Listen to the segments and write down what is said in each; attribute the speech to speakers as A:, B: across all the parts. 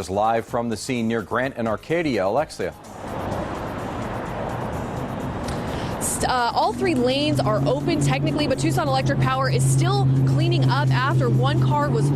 A: Live from the scene near Grant and Arcadia. Alexia.
B: All three lanes are open technically, but Tucson Electric Power is still cleaning up after one car was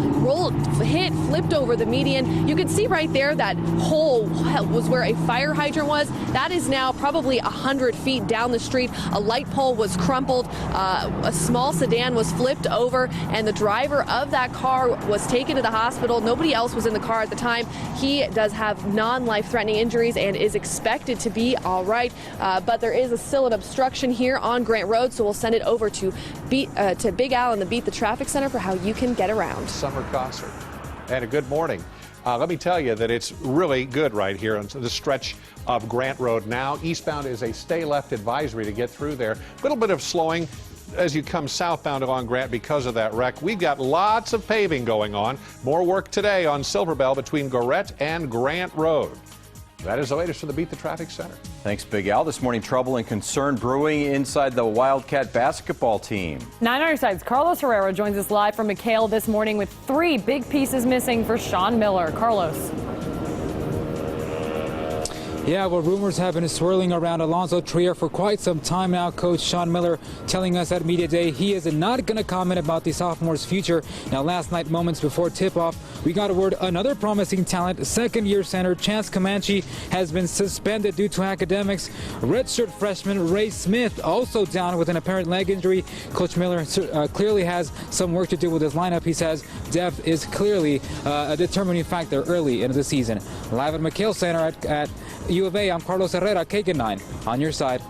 B: flipped over the median. You can see right there that hole was where a fire hydrant was. That is now probably 100 feet down the street. A light pole was crumpled. A small sedan was flipped over, and the driver of that car was taken to the hospital. Nobody else was in the car at the time. He does have non-life-threatening injuries and is expected to be all right, but there is still an obstruction here on Grant Road, so we'll send it over to Big Al and the Beat the Traffic Center for how you can get around.
C: Summer concert. And a good morning. Let me tell you that it's really good right here on the stretch of Grant Road now. Eastbound is a stay left advisory to get through there. A little bit of slowing as you come southbound along Grant because of that wreck. We've got lots of paving going on. More work today on Silver Bell between Gorette and Grant Road. That is the latest from the Beat the Traffic Center.
A: Thanks, Big Al. This morning, trouble and concern brewing inside the Wildcat basketball team.
D: 9 on your side's Carlos Herrera joins us live from McHale this morning with 3 big pieces missing for Sean Miller. Carlos.
E: Yeah, well, rumors have been swirling around Alonzo Trier for quite some time now. Coach Sean Miller telling us at Media Day he is not going to comment about the sophomore's future. Now, last night, moments before tip-off, we got word another promising talent, second-year center Chance Comanche, has been suspended due to academics. Redshirt freshman Ray Smith also down with an apparent leg injury. Coach Miller clearly has some work to do with his lineup. He says depth is clearly a determining factor early into the season. Live at McHale Center at U of A, I'm Carlos Herrera, KGUN-9, on your side.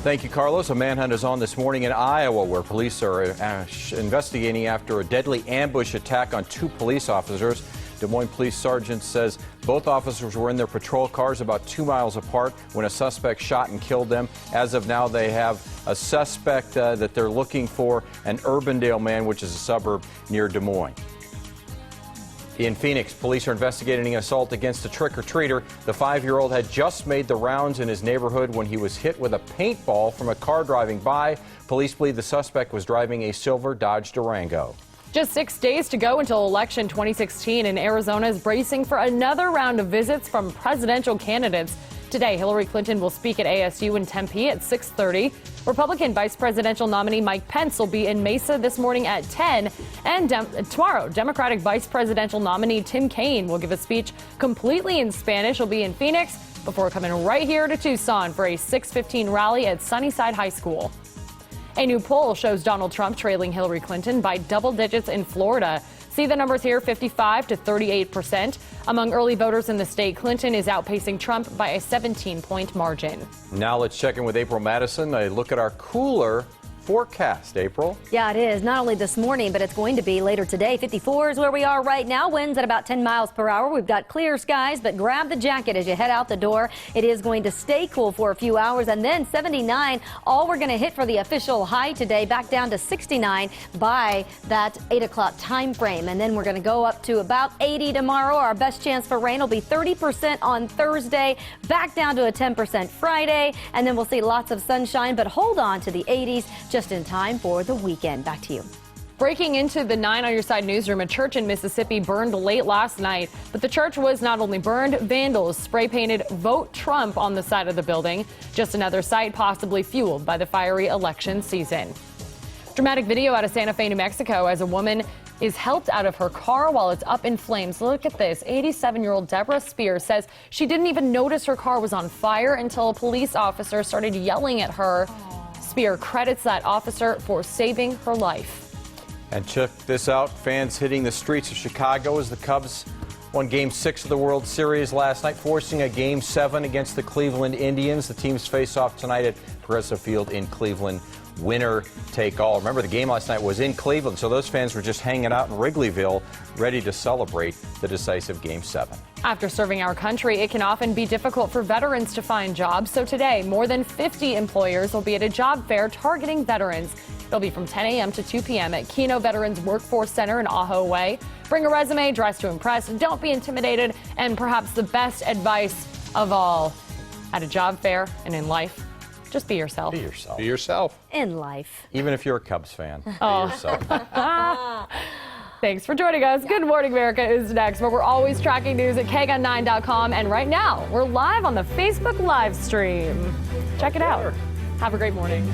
A: Thank you, Carlos. A manhunt is on this morning in Iowa where police are investigating after a deadly ambush attack on 2 police officers. Des Moines Police Sergeant says both officers were in their patrol cars about 2 miles apart when a suspect shot and killed them. As of now, they have a suspect that they're looking for, an Urbandale man, which is a suburb near Des Moines. In Phoenix, police are investigating an assault against a trick-or-treater. The 5-year-old had just made the rounds in his neighborhood when he was hit with a paintball from a car driving by. Police believe the suspect was driving a silver Dodge Durango.
D: Just 6 days to go until election 2016, and Arizona is bracing for another round of visits from presidential candidates. Today, Hillary Clinton will speak at ASU in Tempe at 6:30. Republican Vice Presidential nominee Mike Pence will be in Mesa this morning at 10. And tomorrow, Democratic Vice Presidential nominee Tim Kaine will give a speech completely in Spanish. He'll be in Phoenix before coming right here to Tucson for a 6:15 rally at Sunnyside High School. A new poll shows Donald Trump trailing Hillary Clinton by double digits in Florida. See the numbers here, 55 to 38%. Among early voters in the state, Clinton is outpacing Trump by a 17-point margin.
A: Now let's check in with April Madison. A look at our cooler forecast. April?
F: Yeah, it is. Not only this morning, but it's going to be later today. 54 is where we are right now. Winds at about 10 miles per hour. We've got clear skies, but grab the jacket as you head out the door. It is going to stay cool for a few hours, and then 79. All we're going to hit for the official high today, back down to 69 by that 8 o'clock time frame. And then we're going to go up to about 80 tomorrow. Our best chance for rain will be 30% on Thursday, back down to a 10% Friday, and then we'll see lots of sunshine, but hold on to the 80s just in time for the weekend. Back to you.
D: Breaking into the 9 on your side newsroom, a church in Mississippi burned late last night. But the church was not only burned, vandals spray painted "Vote Trump" on the side of the building. Just another sight possibly fueled by the fiery election season. Dramatic video out of Santa Fe, New Mexico, as a woman is helped out of her car while it's up in flames. Look at this. 87-year-old Deborah Spears says she didn't even notice her car was on fire until a police officer started yelling at her. Spear credits that officer for saving her life.
A: And check this out. Fans hitting the streets of Chicago as the Cubs won Game 6 of the World Series last night, forcing a Game 7 against the Cleveland Indians. The teams face off tonight at Progressive Field in Cleveland. Winner take all. Remember, the game last night was in Cleveland, so those fans were just hanging out in Wrigleyville, ready to celebrate the decisive Game 7.
D: After serving our country, it can often be difficult for veterans to find jobs. So today, more than 50 employers will be at a job fair targeting veterans. It'll be from 10 a.m. to 2 p.m. at Keno Veterans Workforce Center in Ajo Way. Bring a resume, dress to impress, don't be intimidated, and perhaps the best advice of all at a job fair and in life: just be yourself.
A: Be yourself.
C: Be yourself.
F: In life.
A: Even if you're a Cubs fan, be yourself.
D: Thanks for joining us. Good Morning America is next, but we're always tracking news at KGUN9.com. And right now, we're live on the Facebook live stream. Check it out. Have a great morning.